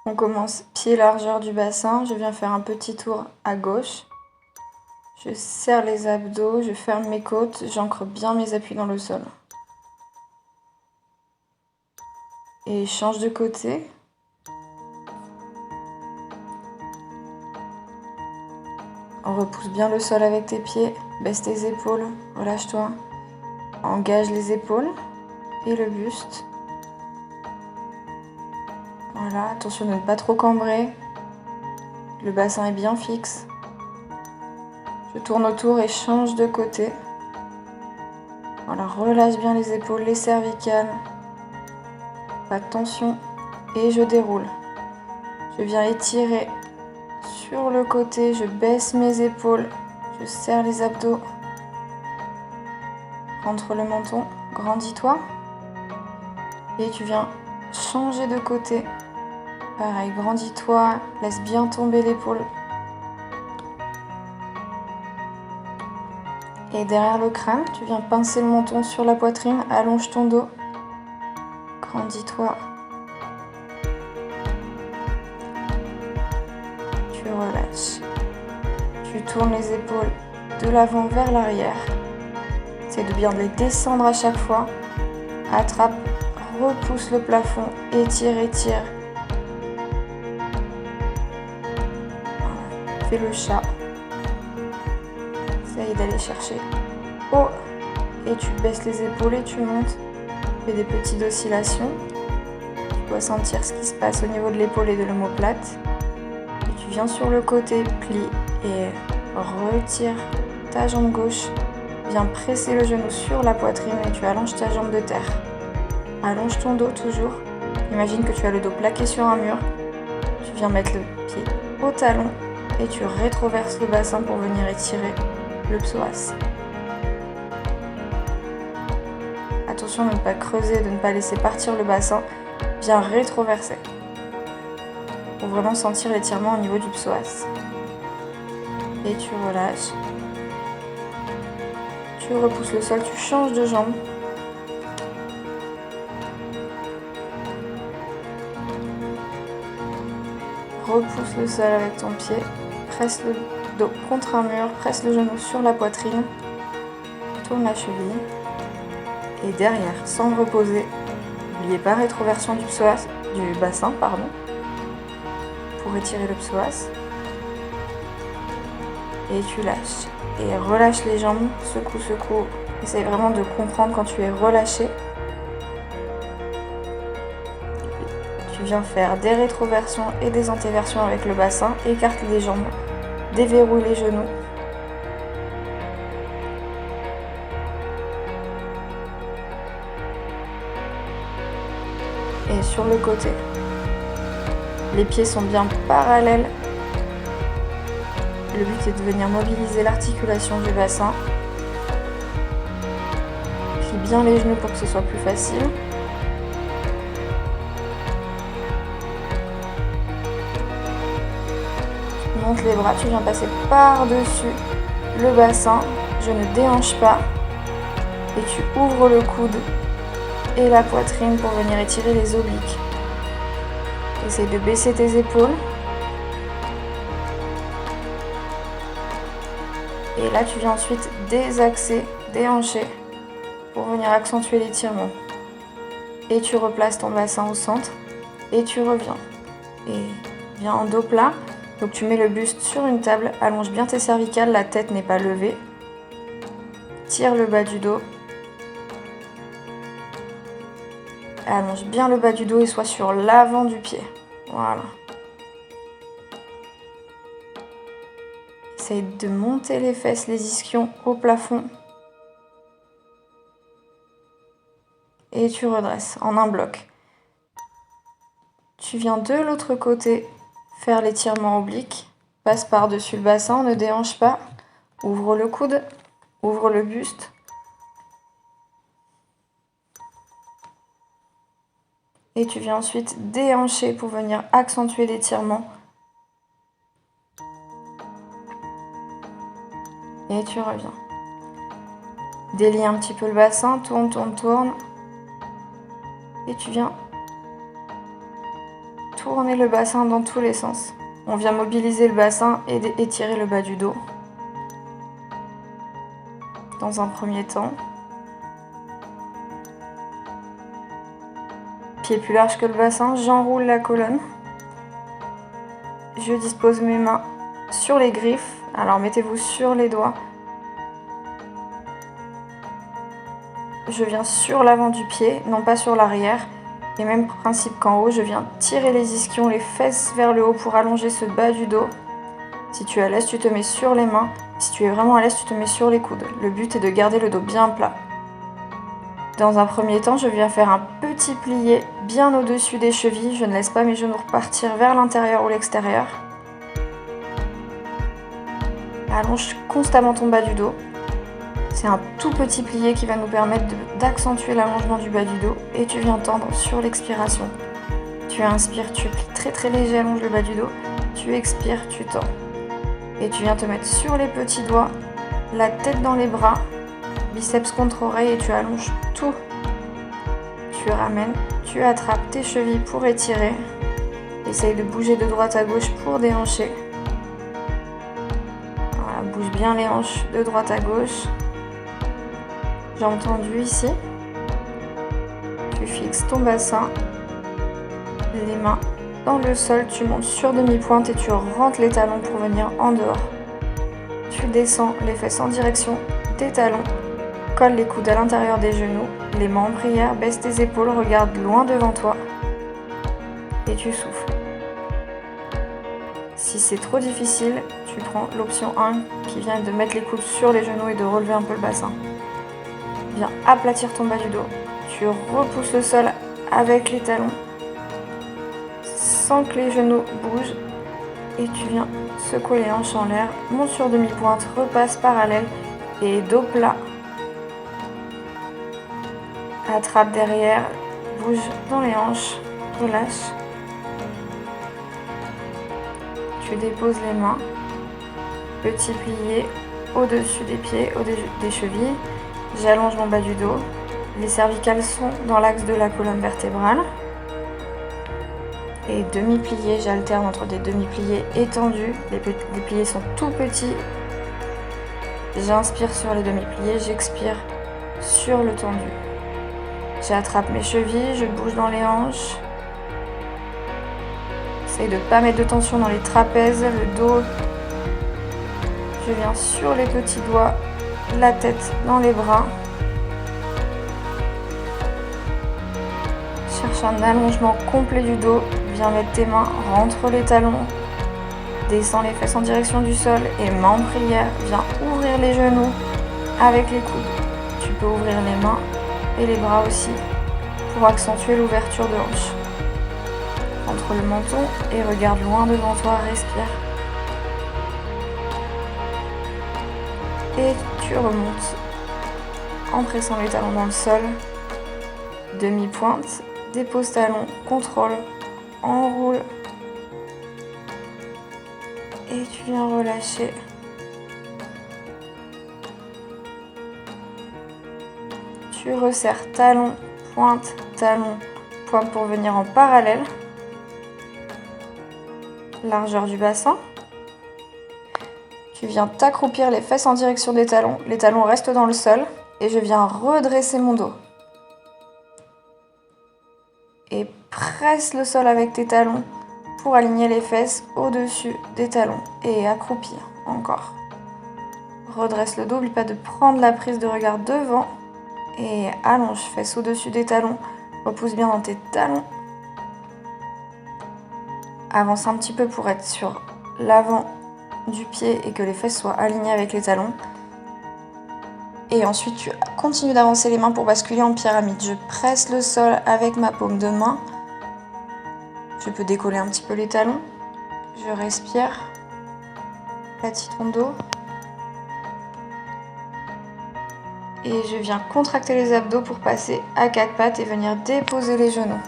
On commence pied largeur du bassin, je viens faire un petit tour à gauche. Je serre les abdos, je ferme mes côtes, j'ancre bien mes appuis dans le sol. Et change de côté. On repousse bien le sol avec tes pieds, baisse tes épaules, relâche-toi. Engage les épaules et le buste. Voilà, attention de ne pas trop cambrer. Le bassin est bien fixe. Je tourne autour et change de côté. Voilà, relâche bien les épaules, les cervicales. Pas de tension. Et je déroule. Je viens étirer sur le côté, je baisse mes épaules, je serre les abdos. Rentre le menton, grandis-toi. Et tu viens changer de côté. Pareil, grandis-toi, laisse bien tomber l'épaule. Et derrière le crâne, tu viens pincer le menton sur la poitrine, allonge ton dos. Grandis-toi. Tu relâches. Tu tournes les épaules de l'avant vers l'arrière. C'est de bien les descendre à chaque fois. Attrape, repousse le plafond, étire, étire. Voilà. Fais le chat. Essaye d'aller chercher haut. Et tu baisses les épaules et tu montes. Fais des petites oscillations. Tu dois sentir ce qui se passe au niveau de l'épaule et de l'omoplate. Et tu viens sur le côté, plie et retire ta jambe gauche. Viens presser le genou sur la poitrine et tu allonges ta jambe de terre. Allonge ton dos toujours. Imagine que tu as le dos plaqué sur un mur. Tu viens mettre le pied au talon et tu rétroverses le bassin pour venir étirer le psoas. Attention de ne pas creuser, de ne pas laisser partir le bassin. Viens rétroverser pour vraiment sentir l'étirement au niveau du psoas. Et tu relâches. Tu repousses le sol, tu changes de jambe. Repousse le sol avec ton pied. Presse le dos contre un mur, presse le genou sur la poitrine. Tourne la cheville. Et derrière, sans reposer, n'oubliez pas rétroversion du psoas, du bassin, pardon, pour étirer le psoas. Et tu lâches. Et relâche les jambes, secoue, secoue. Essaye vraiment de comprendre quand tu es relâché. Tu viens faire des rétroversions et des antéversions avec le bassin. Écarte les jambes, déverrouille les genoux. Et sur le côté, les pieds sont bien parallèles. Le but est de venir mobiliser l'articulation du bassin. Plie bien les genoux pour que ce soit plus facile. Tu montes les bras, tu viens passer par-dessus le bassin. Je ne déhanche pas. Et tu ouvres le coude et la poitrine pour venir étirer les obliques. Essaye de baisser tes épaules. Et là, tu viens ensuite désaxer, déhancher pour venir accentuer l'étirement. Et tu replaces ton bassin au centre et tu reviens. Et viens en dos plat. Donc tu mets le buste sur une table, allonge bien tes cervicales, la tête n'est pas levée. Tire le bas du dos. Allonge bien le bas du dos et sois sur l'avant du pied. Voilà. Essaye de monter les fesses, les ischions au plafond. Et tu redresses en un bloc. Tu viens de l'autre côté faire l'étirement oblique. Passe par-dessus le bassin, ne déhanche pas. Ouvre le coude, ouvre le buste. Et tu viens ensuite déhancher pour venir accentuer l'étirement. Et tu reviens. Délie un petit peu le bassin, tourne, tourne, tourne. Et tu viens tourner le bassin dans tous les sens. On vient mobiliser le bassin et étirer le bas du dos. Dans un premier temps. Pied plus large que le bassin, j'enroule la colonne. Je dispose mes mains sur les griffes. Alors mettez-vous sur les doigts. Je viens sur l'avant du pied, non pas sur l'arrière. Et même principe qu'en haut, je viens tirer les ischions, les fesses vers le haut pour allonger ce bas du dos. Si tu es à l'aise, tu te mets sur les mains. Si tu es vraiment à l'aise, tu te mets sur les coudes. Le but est de garder le dos bien plat. Dans un premier temps, je viens faire un petit plié bien au-dessus des chevilles. Je ne laisse pas mes genoux repartir vers l'intérieur ou l'extérieur. Allonge constamment ton bas du dos. C'est un tout petit plié qui va nous permettre d'accentuer l'allongement du bas du dos. Et tu viens tendre sur l'expiration. Tu inspires, tu plies très très léger, allonge le bas du dos. Tu expires, tu tends. Et tu viens te mettre sur les petits doigts, la tête dans les bras, biceps contre oreille et tu allonges tout. Tu ramènes, tu attrapes tes chevilles pour étirer. Essaye de bouger de droite à gauche pour déhancher. Voilà, bouge bien les hanches de droite à gauche. J'ai entendu ici. Tu fixes ton bassin, les mains dans le sol, tu montes sur demi-pointe et tu rentres les talons pour venir en dehors. Tu descends les fesses en direction des talons, colle les coudes à l'intérieur des genoux, les mains en prière, baisse tes épaules, regarde loin devant toi et tu souffles. Si c'est trop difficile, tu prends l'option 1 qui vient de mettre les coudes sur les genoux et de relever un peu le bassin. Viens aplatir ton bas du dos, tu repousses le sol avec les talons sans que les genoux bougent et tu viens secouer les hanches en l'air, monte sur demi-pointe, repasse parallèle et dos plat. Attrape derrière, bouge dans les hanches, relâche. Tu déposes les mains, petit plié au-dessus des pieds, au-dessus des chevilles. J'allonge mon bas du dos. Les cervicales sont dans l'axe de la colonne vertébrale. Et demi-plié, j'alterne entre des demi-pliés étendus. Les pliés sont tout petits. J'inspire sur les demi-pliés, j'expire sur le tendu. J'attrape mes chevilles, je bouge dans les hanches. J'essaye de ne pas mettre de tension dans les trapèzes, le dos. Je viens sur les petits doigts, la tête dans les bras. Cherche un allongement complet du dos. Viens mettre tes mains, rentre les talons. Descends les fesses en direction du sol et main en prière. Viens ouvrir les genoux avec les coudes. Tu peux ouvrir les mains et les bras aussi pour accentuer l'ouverture de hanche. Entre le menton et regarde loin devant toi, respire. Et tu remontes en pressant les talons dans le sol. Demi-pointe, dépose talon, contrôle, enroule. Et tu viens relâcher. Tu resserres talon, pointe pour venir en parallèle. Largeur du bassin. Tu viens t'accroupir les fesses en direction des talons. Les talons restent dans le sol. Et je viens redresser mon dos. Et presse le sol avec tes talons pour aligner les fesses au-dessus des talons. Et accroupir encore. Redresse le dos, n'oublie pas de prendre la prise de regard devant. Et allonge, fesses au-dessus des talons. Repousse bien dans tes talons. Avance un petit peu pour être sur l'avant du pied et que les fesses soient alignées avec les talons. Et ensuite, tu continues d'avancer les mains pour basculer en pyramide. Je presse le sol avec ma paume de main. Je peux décoller un petit peu les talons. Je respire. Aplatis ton dos. Et je viens contracter les abdos pour passer à quatre pattes et venir déposer les genoux.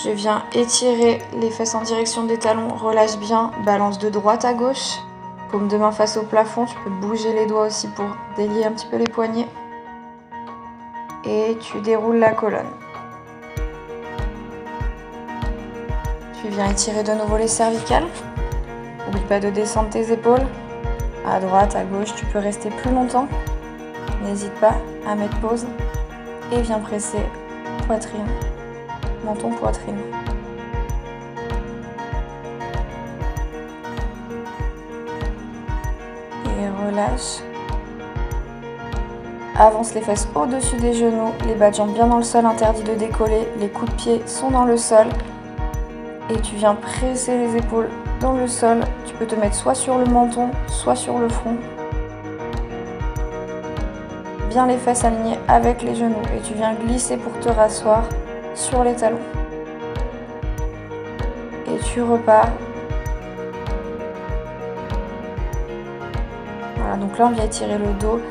Je viens étirer les fesses en direction des talons, relâche bien, balance de droite à gauche. Paume de main face au plafond, tu peux bouger les doigts aussi pour délier un petit peu les poignets. Et tu déroules la colonne. Tu viens étirer de nouveau les cervicales. N'oublie pas de descendre tes épaules. À droite, à gauche, tu peux rester plus longtemps. N'hésite pas à mettre pause. Et viens presser poitrine, menton, poitrine. Et relâche. Avance les fesses au-dessus des genoux, les bas de jambes bien dans le sol, interdit de décoller, les coups de pied sont dans le sol. Et tu viens presser les épaules dans le sol. Tu peux te mettre soit sur le menton, soit sur le front. Bien les fesses alignées avec les genoux. Et tu viens glisser pour te rasseoir sur les talons. Et tu repars. Voilà, donc là on vient étirer le dos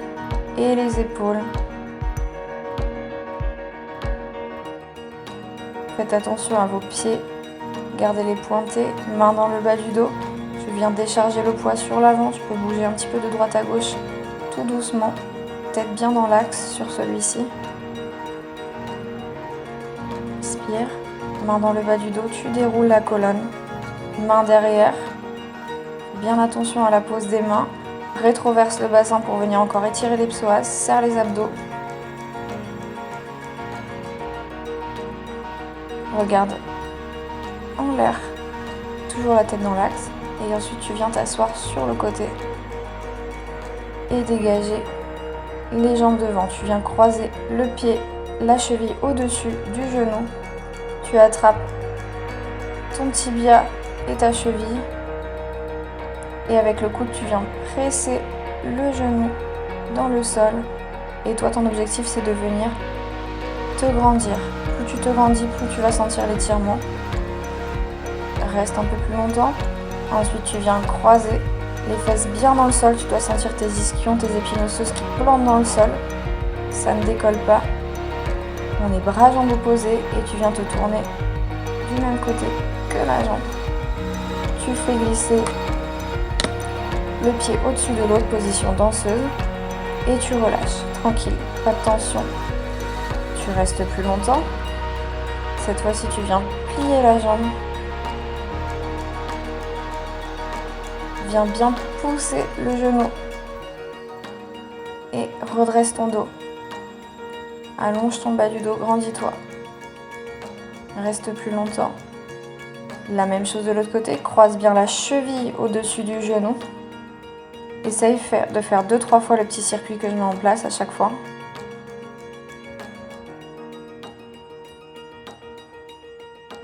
et les épaules. Faites attention à vos pieds. Gardez-les pointés, mains dans le bas du dos. Tu viens décharger le poids sur l'avant. Tu peux bouger un petit peu de droite à gauche, tout doucement. Tête bien dans l'axe sur celui-ci. Inspire. Main dans le bas du dos. Tu déroules la colonne. Main derrière. Bien attention à la pose des mains. Rétroverse le bassin pour venir encore étirer les psoas. Serre les abdos. Regarde en l'air. Toujours la tête dans l'axe. Et ensuite, tu viens t'asseoir sur le côté. Et dégager les jambes devant. Tu viens croiser le pied, la cheville au-dessus du genou. Tu attrapes ton tibia et ta cheville. Et avec le coude, tu viens presser le genou dans le sol. Et toi, ton objectif, c'est de venir te grandir. Plus tu te grandis, plus tu vas sentir l'étirement. Reste un peu plus longtemps. Ensuite, tu viens croiser les fesses bien dans le sol. Tu dois sentir tes ischions, tes épines osseuses qui plantent dans le sol. Ça ne décolle pas. On est bras jambes opposés et tu viens te tourner du même côté que la jambe. Tu fais glisser le pied au-dessus de l'autre, position danseuse, et tu relâches. Tranquille, pas de tension. Tu restes plus longtemps. Cette fois-ci, tu viens plier la jambe. Viens bien pousser le genou et redresse ton dos. Allonge ton bas du dos, grandis-toi. Reste plus longtemps. La même chose de l'autre côté, croise bien la cheville au-dessus du genou. Essaye de faire 2-3 fois le petit circuit que je mets en place à chaque fois.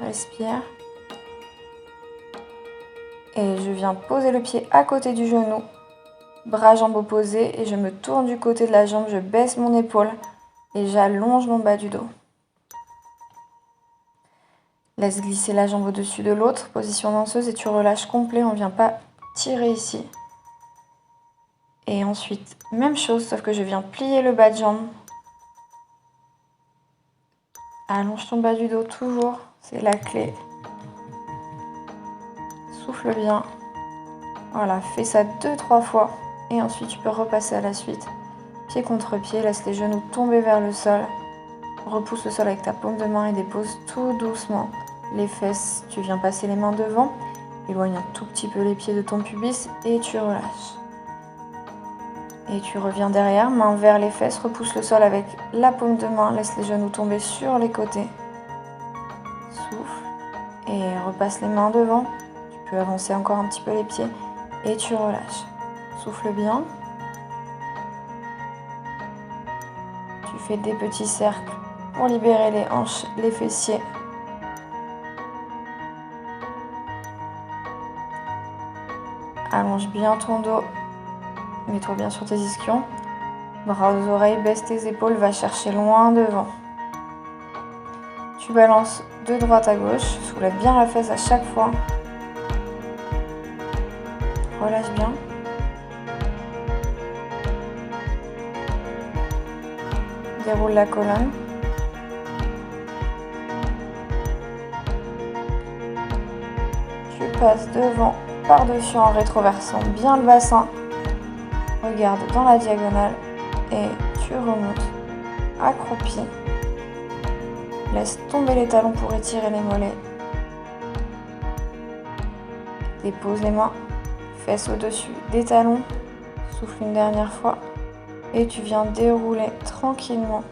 Respire. Et je viens poser le pied à côté du genou, bras jambes opposés, et je me tourne du côté de la jambe, je baisse mon épaule et j'allonge mon bas du dos. Laisse glisser la jambe au-dessus de l'autre, position danseuse, et tu relâches complet, on ne vient pas tirer ici. Et ensuite, même chose, sauf que je viens plier le bas de jambe. Allonge ton bas du dos toujours, c'est la clé. Souffle bien. Voilà, fais ça 2-3 fois. Et ensuite, tu peux repasser à la suite. Pied contre pied, laisse les genoux tomber vers le sol. Repousse le sol avec ta paume de main et dépose tout doucement les fesses. Tu viens passer les mains devant. Éloigne un tout petit peu les pieds de ton pubis et tu relâches. Et tu reviens derrière, main vers les fesses. Repousse le sol avec la paume de main. Laisse les genoux tomber sur les côtés. Souffle et repasse les mains devant. Tu peux avancer encore un petit peu les pieds et tu relâches. Souffle bien. Tu fais des petits cercles pour libérer les hanches, les fessiers. Allonge bien ton dos. Mets-toi bien sur tes ischions. Bras aux oreilles, baisse tes épaules, va chercher loin devant. Tu balances de droite à gauche. Soulève bien la fesse à chaque fois. Relâche bien. Déroule la colonne. Tu passes devant, par-dessus en rétroversant bien le bassin. Regarde dans la diagonale et tu remontes accroupi. Laisse tomber les talons pour étirer les mollets. Dépose les mains, fesses au-dessus des talons. Souffle une dernière fois. Et tu viens dérouler tranquillement